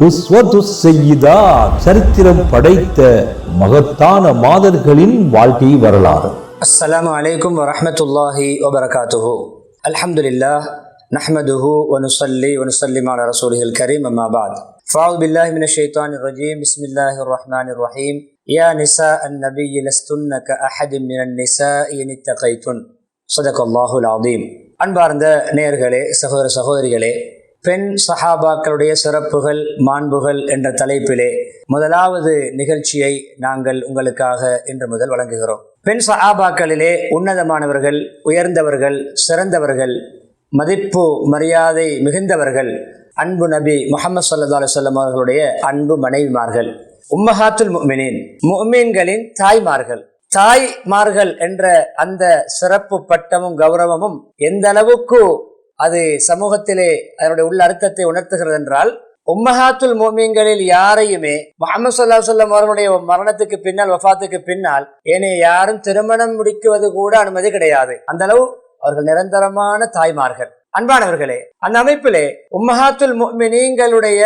உஸ்வத்து ஸய்யிதா, சரித்திரம் படைத்த மகத்தான மாதர்களின் வாழ்க்கை வரலாறு. அஸ்ஸலாமு அலைக்கும் வரஹ்மத்துல்லாஹி வபரகாத்துஹு. அல்ஹம்துலில்லாஹ் நஹ்மதுஹு வ நுஸல்லி வ நுஸல்லிமு அலா ரசூலிஹில் கரீம். அம்மா பஅத். ஃபஅஊது பில்லாஹி மினஷ் ஷைத்தானிர் ரஜீம். பிஸ்மில்லாஹிர் ரஹ்மானிர் ரஹீம். யா நிஸாஅன் நபிய்யி லஸ்துன்ன கஅஹதின் மினன் நிஸாஇ இன் இத்தகைதுன். ஸதகல்லாஹுல் அஸீம். அன்பார்ந்த நேயர்களே, சகோதர சகோதரிகளே, பெண் சஹாபாக்களுடைய சிறப்புகள் மாண்புகள் என்ற தலைப்பிலே முதலாவது நிகழ்ச்சியை நாங்கள் உங்களுக்காக இன்று முதல் வழங்குகிறோம். பெண் சஹாபாக்களிலே உன்னதமானவர்கள், உயர்ந்தவர்கள், சிறந்தவர்கள், மதிப்பு மரியாதை மிகுந்தவர்கள் அன்பு நபி முஹம்மது ஸல்லல்லாஹு அலைஹி வஸல்லம் அவர்களுடைய அன்பு மனைவிமார்கள், உம்மஹாத்துல் முஃமினீன், முஃமின்களின் தாய்மார்கள். தாய்மார்கள் என்ற அந்த சிறப்பு பட்டமும் கௌரவமும் எந்த அளவுக்கு அது சமூகத்திலே அதனுடைய உள்ள அர்த்தத்தை உணர்த்துகிறது என்றால், உம்மஹாத்துல் முஃமின்களில் யாரையுமே முஹம்மது ஸல்லல்லாஹு அலைஹி வஸல்லம் அவர்களுடைய மரணத்துக்கு பின்னால், வஃபாத்துக்கு பின்னால் ஏனைய யாரும் திருமணம் முடிக்குவது கூட அனுமதி கிடையாது. அந்த அளவு அவர்கள் நிரந்தரமான தாய்மார்கள். அன்பானவர்களே, அந்த அமைப்பிலே உம்மஹாத்துல் முஃமினீன்களுடைய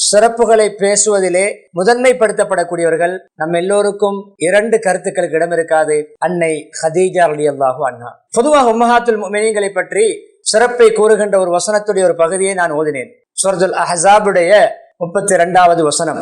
சிறப்புகளை பேசுவதிலே முதன்மைப்படுத்தப்படக்கூடியவர்கள் நம் எல்லோருக்கும் இரண்டு கருத்துக்களுக்கு இடம் இருக்காது. அன்னை ஹதீஜா ரலியல்லாஹு அன்ஹா. பொதுவாக உம்மஹாத்துல் முஃமினீன்களை பற்றி சிறப்பை கூறுகின்ற ஒரு வசனத்துடைய ஒரு பகுதியை நான் ஓதினேன். சூரத்துல் அஹ்ஸாபுடைய 32வது வசனம்.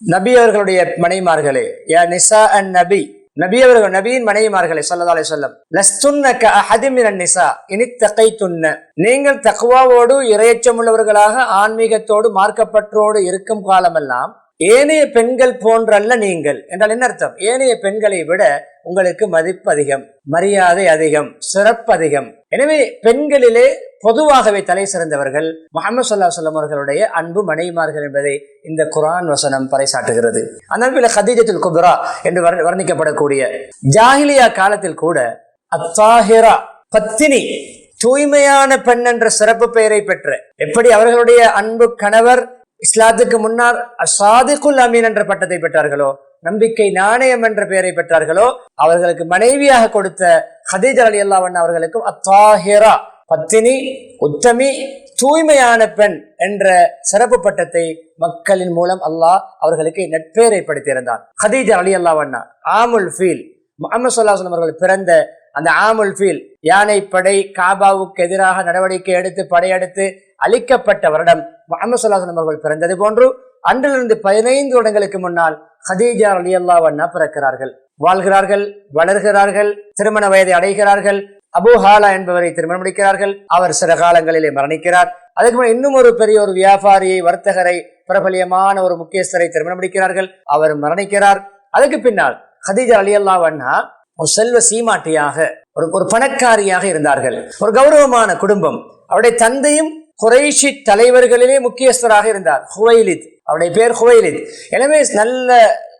நபி அவர்களுடைய மனைவிமார்களே, யா நிஸா அன் நபி, நபி அவர்கள் நபியின் மனைவிமார்களே ஸல்லல்லாஹு அலைஹி வஸல்லம், லஸ்துன்ன கஅஹதின் மினன் நிஸா இன் இத்தகைதுன்ன, நீங்கள் தக்வாவோடு இறையச்சம் உள்ளவர்களாக ஆன்மீகத்தோடு மார்க்கப்பற்றோடு இருக்கும் காலமெல்லாம் ஏனைய பெண்கள் போன்றல்ல நீங்கள். என்றால் என்ன அர்த்தம்? ஏனைய பெண்களை விட உங்களுக்கு மதிப்பு அதிகம், மரியாதை அதிகம், சிறப்பு அதிகம். எனவே பெண்களிலே பொதுவாகவே தலை சிறந்தவர்கள் முஹம்மது ஸல்லல்லாஹு அலைஹி வஸல்லம் அவர்களுடைய அன்பு மனைவிமார்கள் என்பதை இந்த குர்ஆன் வசனம் பறைசாற்றுகிறது. அந்த ஹதீஜத்துல் குப்ரா என்று வர்ணிக்கப்படக்கூடிய ஜாஹிலியா காலத்தில் கூட அத்தாஹிரா, பத்தினி, தூய்மையான பெண் என்ற சிறப்பு பெயரை பெற்ற, எப்படி அவர்களுடைய அன்பு கணவர் இஸ்லாத்துக்கு முன்னால் அஸ்ஸாதிகுல் அமீன் என்ற பட்டத்தை பெற்றார்களோ, நம்பிக்கை நாணயம் என்ற பெயரை பெற்றார்களோ, அவர்களுக்கு மனைவியாக கொடுத்த ஹதீஜா ரலியல்லாஹு அன்ஹா அவர்களுக்கும் அத்தாஹிரா, பத்தினி, உத்தமி, தூய்மையான பெண் என்ற சிறப்பு பட்டத்தை மக்களின் மூலம் அல்லாஹ் அவர்களுக்கு நட்பெயரை படுத்தியிருந்தார். ஹதீஜா ரலியல்லாஹு அன்ஹா ஆமுல் ஃபீல், முஹம்மது ஸல்லல்லாஹு அலைஹி வஸல்லம் அவர்கள் பிறந்த அந்த ஆமுல் ஃபீல், யானை படை காபாவுக்கு எதிராக நடவடிக்கை எடுத்து படையெடுத்து அழிக்கப்பட்ட வருடம் முஹம்மது ஸல்லல்லாஹு அலைஹி வஸல்லம் அவர்கள் பிறந்தது போன்று அன்றிலிருந்து 15 வருடங்களுக்கு முன்னால் ஹதீஜா ரலியல்லாஹு அன்ஹா பிறக்கிறார்கள், வாழ்கிறார்கள், வளர்கிறார்கள், திருமண வயதை அடைகிறார்கள். அபூ ஹாலா என்பவரை திருமணம் முடிக்கிறார்கள். அவர் சில காலங்களிலே மரணிக்கிறார். அதுக்கு முன்னாடி இன்னும் ஒரு பெரிய ஒரு வியாபாரியை, வர்த்தகரை, பிரபலியமான ஒரு முக்கியஸ்தரை திருமணம் முடிக்கிறார்கள். அவர் மரணிக்கிறார். அதுக்கு பின்னால் ஹதீஜா ரலியல்லாஹு அன்ஹா ஒரு செல்வ சீமாட்டியாக, ஒரு பணக்காரியாக இருந்தார்கள். ஒரு கௌரவமான குடும்பம். அவருடைய தந்தையும் குறைஷி தலைவர்களிலே முக்கியஸ்தராக இருந்தார், ஹுவைலித். அவருடைய பேர் ஹுவைலித். எனவே நல்ல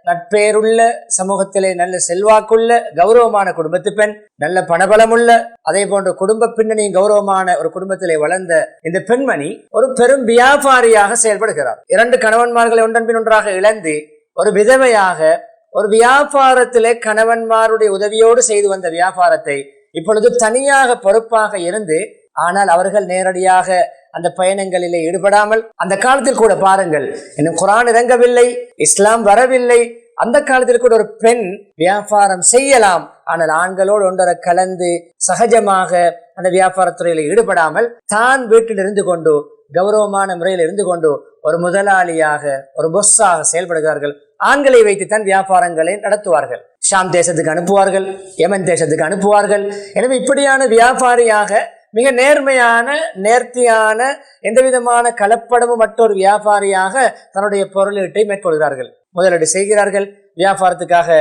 நட்பெயருள்ள, சமூகத்திலே நல்ல செல்வாக்குள்ள, கௌரவமான குடும்பத்து பெண், நல்ல பணபலமுள்ள, அதே போன்ற குடும்ப பின்னணியும் கௌரவமான ஒரு குடும்பத்திலே வளர்ந்த இந்த பெண்மணி ஒரு பெரும் வியாபாரியாக செயல்படுகிறார். 2 கணவன்மார்களை ஒன்றன் பின் ஒன்றாக இழந்து ஒரு விதவையாக ஒரு வியாபாரத்திலே கணவன்மாருடைய உதவியோடு செய்து வந்த வியாபாரத்தை இப்பொழுது தனியாக பொறுப்பாக இருந்து, ஆனால் அவர்கள் நேரடியாக அந்த பயணங்களிலே ஈடுபடாமல், அந்த காலத்தில் கூட பாருங்கள், இன்னும் குர்ஆன் இறங்கவில்லை, இஸ்லாம் வரவில்லை, அந்த காலத்தில் கூட ஒரு பெண் வியாபாரம் செய்யலாம். ஆனால் ஆண்களோடு ஒன்றரை கலந்து சகஜமாக அந்த வியாபாரத்துறையில ஈடுபடாமல் தான் வீட்டில் இருந்து கொண்டு, கௌரவமான முறையில் இருந்து கொண்டு ஒரு முதலாளியாக, ஒரு பொஸ்ஸாக செயல்படுகிறார்கள். ஆண்களை வைத்துத்தான் வியாபாரங்களை நடத்துவார்கள். ஷாம் தேசத்துக்கு அனுப்புவார்கள், யமன் தேசத்துக்கு அனுப்புவார்கள். எனவே இப்படியான வியாபாரியாக, மிக நேர்மையான, நேர்த்தியான, எந்த விதமான கலப்படமும் மற்றொரு வியாபாரியாக தன்னுடைய பொருளீட்டை மேற்கொள்கிறார்கள், முதலீடு செய்கிறார்கள், வியாபாரத்துக்காக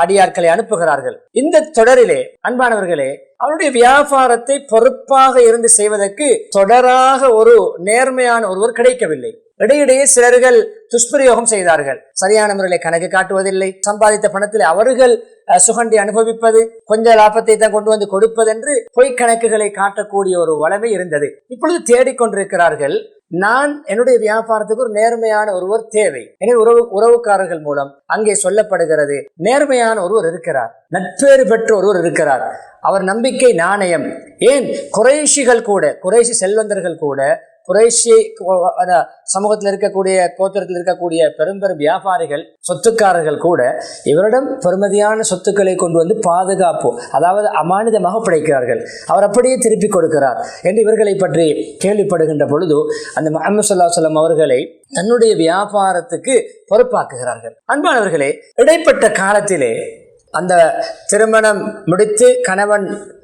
அடியாட்களை அனுப்புகிறார்கள். இந்த தொடரிலே அன்பானவர்களே, அவருடைய வியாபாரத்தை பொறுப்பாக இருந்து செய்வதற்கு தொடராக ஒரு நேர்மையான ஒருவர் கிடைக்கவில்லை. இடையிடையே சிலர்கள் துஷ்பிரயோகம் செய்தார்கள். சரியான முறையில் கணக்கு காட்டுவதில்லை, சம்பாதித்த பணத்தில் அவர்கள் சுகண்டி அனுபவிப்பது, கொஞ்ச லாபத்தை தான் கொண்டு வந்து கொடுப்பது என்று பொய் கணக்குகளை காட்டக்கூடிய ஒரு வளமை இருந்தது. இப்பொழுது தேடிக்கொண்டிருக்கிறார்கள், நான் என்னுடைய வியாபாரத்துக்கு ஒரு நேர்மையான ஒருவர் தேவை. எனவே உறவுக்காரர்கள் மூலம் அங்கே சொல்லப்படுகிறது, நேர்மையான ஒருவர் இருக்கிறார், நட்பேறு பெற்ற ஒருவர் இருக்கிறார், அவர் நம்பிக்கை நாணயம். ஏன் குறைஷிகள் கூட, குறைஷி செல்வந்தர்கள் கூட குறைஷி சமூகத்தில் இருக்கக்கூடிய கோத்திரத்தில் இருக்கக்கூடிய பெரும் வியாபாரிகள் சொத்துக்காரர்கள் கூட இவரிடம் பெருமதியான சொத்துக்களை கொண்டு வந்து பாதுகாப்பு, அதாவது அமானிதமாக படைக்கிறார்கள். அவர் அப்படியே திருப்பி கொடுக்கிறார் என்று இவர்களை பற்றி கேள்விப்படுகின்ற பொழுது அந்த முஹம்மது ஸல்லல்லாஹு அலைஹி வஸல்லம் அவர்களை தன்னுடைய வியாபாரத்துக்கு பொறுப்பாக்குகிறார்கள். அன்பானவர்களே, இடைப்பட்ட காலத்திலே அந்த திருமணம் முடித்து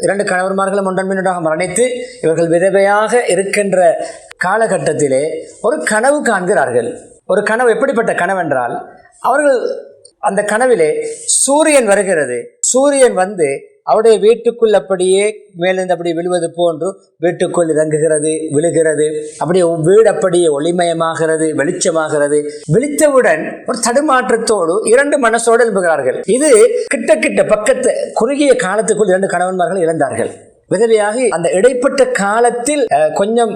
இரண்டு கணவன்மார்களும் ஒன்றன் பின்னதாக மரணித்து இவர்கள் விதவையாக இருக்கின்ற காலகட்டத்திலே ஒரு கனவு காண்கிறார்கள். ஒரு கனவு, எப்படிப்பட்ட கனவென்றால், அவர்கள் அந்த கனவிலே சூரியன் வருகிறது. சூரியன் வந்து அவருடைய வீட்டுக்குள் அப்படியே மேலிருந்து அப்படி விழுவது போன்று வீட்டுக்குள் இறங்குகிறது, விழுகிறது. அப்படியே வீடு அப்படியே ஒளிமயமாகிறது, வெளிச்சமாகிறது. விழித்தவுடன் ஒரு தடுமாற்றத்தோடு இரண்டு மனசோடு எழுப்புகிறார்கள். இது கிட்ட பக்கத்து குறுகிய காலத்துக்குள் இரண்டு கணவன்மார்கள் இழந்தார்கள். விதவையாகி அந்த இடைப்பட்ட காலத்தில் கொஞ்சம்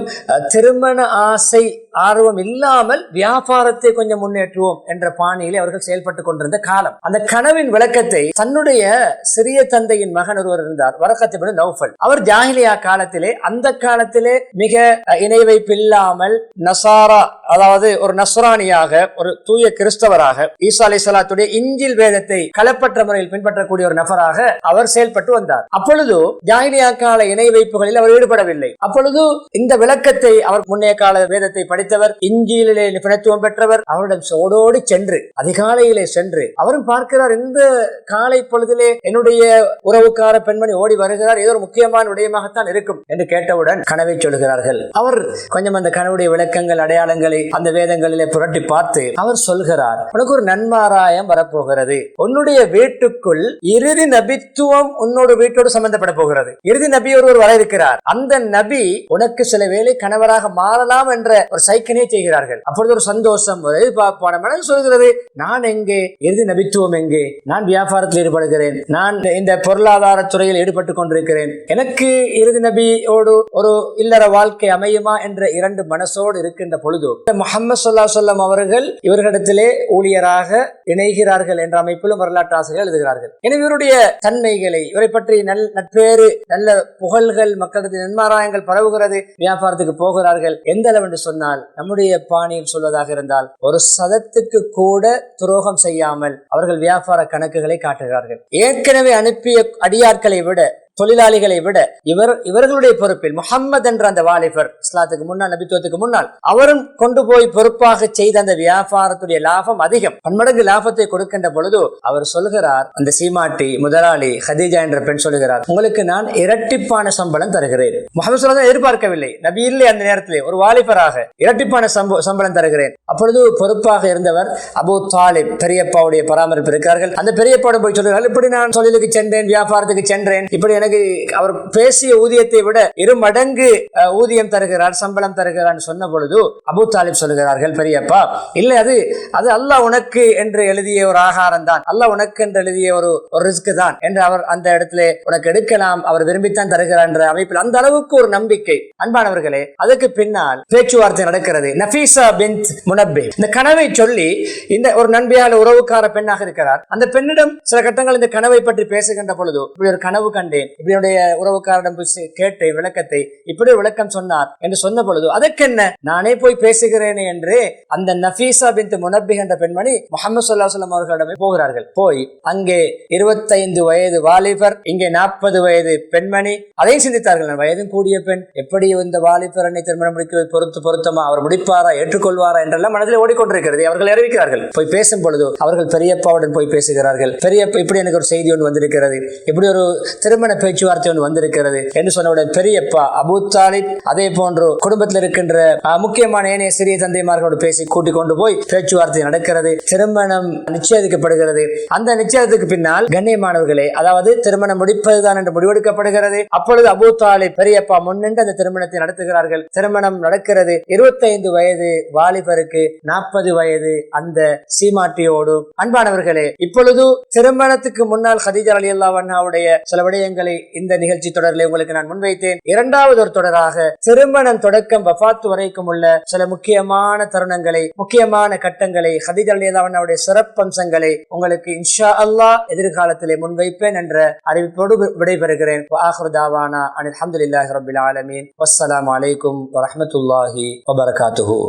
திருமண ஆசை ஆர்வம் இல்லாமல் வியாபாரத்தை கொஞ்சம் முன்னேற்றுவோம் என்ற பாணியிலே அவர்கள் செயல்பட்டு கொண்டிருந்த காலம். அந்த கனவின் விளக்கத்தை தன்னுடைய சிறிய தந்தையின் மகன் ஒருவர் இருந்தார், வரக்கத் இப்னு நௌஃபல். அவர் ஜாஹிலியா காலத்திலே, அந்த காலத்திலே மிக இணை வைப்பில்லாமல் நசாரா, அதாவது ஒரு நஸ்ரானியாக, ஒரு தூய கிறிஸ்தவராக, ஈசா அலைஹிஸ்ஸலாத்துடைய இஞ்சில் வேதத்தை களப்பற்ற முறையில் பின்பற்றக்கூடிய ஒரு நபராக அவர் செயல்பட்டு வந்தார். அப்பொழுது ஜாஹிலியா கால இணை வைப்புகளில் அவர் ஈடுபடவில்லை. அப்பொழுது இந்த விளக்கத்தை, அவர் முன்னைய கால வேதத்தை படித்தவர், இஞ்சிலே நிபுணத்துவம் பெற்றவர், அவரிடம் ஓடோடி சென்று அதிகாலையிலே சென்று அவரும் பார்க்கிறார், இந்த காலை பொழுதிலே என்னுடைய உறவுக்கார பெண்மணி ஓடி வருகிறார், ஏதோ ஒரு முக்கியமான விடயமாகத்தான் இருக்கும் என்று கேட்டவுடன் கனவை சொல்கிறார்கள். அவர் கொஞ்சம் அந்த கனவுடைய விளக்கங்கள், அடையாளங்களை அந்த வேதங்களிலே புரட்டி பார்த்து அவர் சொல்கிறார், உனக்கு ஒரு நன்மாராயம் வரப்போகிறது. உன்னுடைய வீட்டுக்குள் இறுதி நபித்துவம் உன்னோட வீட்டோடு சம்பந்தப்பட போகிறது. இறுதி நபி ஒருவர் வர இருக்கிறார். அந்த நபி உனக்கு சில வேளை கணவராக மாறலாம் என்ற ஒரு சைக்கினை செய்கிறார்கள். அப்பொழுது ஒரு சந்தோஷம் சொல்கிறது, நான் எங்கே, இறுதி நபித்துவம் எங்கே, நான் வியாபாரத்தில் ஈடுபடுகிறேன், நான் இந்த பொருளாதார துறையில் ஈடுபட்டுக் கொண்டிருக்கிறேன், எனக்கு இறுதி நபியோடு ஒரு இல்லற வாழ்க்கை அமையுமா என்ற இரண்டு மனசோடு இருக்கின்ற பொழுது முஹம்மது ஸல்லல்லாஹு அலைஹி வஸல்லம் அவர்கள் இவர்களிடத்திலே ஊழியராக இணைகிறார்கள் என்ற அமைப்பிலும் வரலாற்று ஆசிரியர்கள் எழுதுகிறார்கள். எனவே இவருடைய தன்மைகளை, இவரை பற்றி நட்பேறு, நல்ல புகழ்கள், மக்களுக்கு நன்மாராயங்கள் பரவுகிறது, வியாபாரத்துக்கு போகிறார்கள். எந்த அளவு என்று சொன்னால், நம்முடைய பாணியில் சொல்வதாக இருந்தால், ஒரு சதத்துக்கு கூட துரோகம் செய்யாமல் அவர்கள் வியாபார கணக்குகளை காட்டுகிறார்கள். ஏற்கனவே அனுப்பிய அடியாட்களை விட, தொழிலாளிகளை விட இவர்களுடைய பொறுப்பில் முஹம்மது என்ற அந்த வாலிபர், இஸ்லாத்துக்கு முன்னால், நபித்துவத்துக்கு முன்னால், அவரும் கொண்டு போய் பொறுப்பாக செய்த அந்த வியாபாரத்துடைய லாபம் அதிகம், பன்மடங்கு லாபத்தை கொடுக்கின்ற பொழுது அவர் சொல்கிறார், அந்த சீமாட்டி முதலாளி ஹதீஜா என்ற பெண் சொல்கிறார், உங்களுக்கு நான் இரட்டிப்பான சம்பளம் தருகிறேன். முஹம்மது ஸல்லல்லாஹு அலைஹி வஸல்லம் எதிர்பார்க்கவில்லை, நபி இல்லை அந்த நேரத்திலே, ஒரு வாலிபராக இரட்டிப்பான சம்பளம் தருகிறேன். அப்பொழுது பொறுப்பாக இருந்தவர் அபூ தாலிப், பெரியப்பாவுடைய பராமரிப்பு இருக்கிறார்கள். அந்த பெரியப்பாவோடு போய் சொல்கிறார்கள், இப்படி நான் தொழிலுக்கு சென்றேன், வியாபாரத்துக்கு சென்றேன், இப்படி எனக்கு அவர் பேசிய ஊதியத்தை விட 2 மடங்கு ஊதியம் தருகிறார், சம்பளம் தருகிறார் சொன்ன பொழுது அபூ தாலிப் சொல்கிறார்கள், பெரியப்பா இல்லை, அது அல்லாஹ் உனக்கு என்று எழுதிய ஒரு ஆகாரம் தான், அல்லாஹ் உனக்கு என்று எழுதிய ஒரு ரிஸ்க் தான் என்று அவர் அந்த இடத்திலே உனக்கு எடுக்கலாம், அவர் விரும்பித்தான் தருகிறார் என்ற அமைப்பில் அந்த அளவுக்கு ஒரு நம்பிக்கை. அன்பானவர்களே, அதுக்கு பின்னால் பேச்சுவார்த்தை நடக்கிறது. நஃபீசா பின்த் முனப்பி இந்த கனவை சொல்லி, இந்த ஒரு நண்பியால் உறவுக்கார பெண்ணாக இருக்கிறார், அந்த பெண்ணிடம் சில கட்டங்கள் இந்த கனவை பற்றி பேசுகின்ற பொழுது, இப்படி ஒரு கனவு கண்டேன், இப்படியுடைய உறவுக்காரிடம் கேட்ட விளக்கத்தை இப்படி விளக்கம் சொன்னார் என்று சொன்ன பொழுது, அதற்கென்ன, நானே போய் பேசுகிறேனே என்று அந்த நஃபீசா பின்த் முனப்பி என்ற பெண்மணி முஹம்மது ஸல்லல்லாஹு அலைஹி வஸல்லம் அவர்களிடமே போகிறார்கள். போய் அங்கே 25 வயது வாலிபர், இங்கே 40 வயது பெண்மணி, அதையும் சிந்தித்தார்கள், வயதும் கூடிய பெண், எப்படி இந்த வாலிபர் என்னை திருமணம் முடிக்க பொருத்தமா, அவர் முடிப்பாரா, ஏற்றுக்கொள்வாரா என்றெல்லாம் மனதில் ஓடிக்கொண்டிருக்கிறது. அவர்கள் அறிவிக்கிறார்கள். போய் பேசும் பொழுது அவர்கள் பெரியப்பாவுடன் போய் பேசுகிறார்கள். பெரியப்பா, இப்படி எனக்கு ஒரு செய்தி ஒன்று வந்திருக்கிறது, இப்படி ஒரு திருமண பேச்சுவார்த்தை ஒன்று வந்திருக்கிறது என்று சொன்னவுடன் பெரியப்பா அபூ தாலிப் அதே போன்று குடும்பத்தில் இருக்கின்ற முக்கியமான ஏனைய சிறிய தந்தைமார்களோடு பேசி கூட்டிக் கொண்டு போய் பேச்சுவார்த்தை நடக்கிறது. திருமணம் நிச்சயிக்கப்படுகிறது. அந்த நிச்சயத்துக்கு பின்னால் கண்ணியமானவர்களே, அதாவது திருமணம் முடிப்பதுதான் என்று முடிவெடுக்கப்படுகிறது. அப்பொழுது அபூ தாலிப் பெரியப்பா முன்னின்று அந்த திருமணத்தை நடத்துகிறார்கள். திருமணம் நடக்கிறது. 25 வயது வாலிபருக்கு 40 வயது அந்த சீமாட்டியோடு. அன்பானவர்களே, இப்பொழுது திருமணத்துக்கு முன்னால் ஹதீஜா ரலியல்லாஹு அன்ஹாவுடைய சில விடயங்களை தொடர்களை இந்த நிகழ்ச்சி தொடரில் உங்களுக்கு நான் முன்வைத்தேன். இரண்டாவது ஒரு தொடராக திருமணம் தொடக்கம் வஃபாத் வரைக்கும் உள்ள சில முக்கியமான தருணங்களை, முக்கியமான கட்டங்களை, ஹதீஜா ரலியல்லாஹு அன்ஹாவுடைய சிறப்பம்சங்களை உங்களுக்கு இன்ஷா அல்லாஹ் எதிர்காலத்திலே முன்வைப்பேன் என்ற அறிவிப்போடு விடைபெறுகிறேன். ஆகிரு தாவானா அல்ஹம்துலில்லாஹி ரப்பில் ஆலமீன். வஸ்ஸலாமு அலைக்கும் வரஹ்மத்துல்லாஹி வபரகாத்துஹு.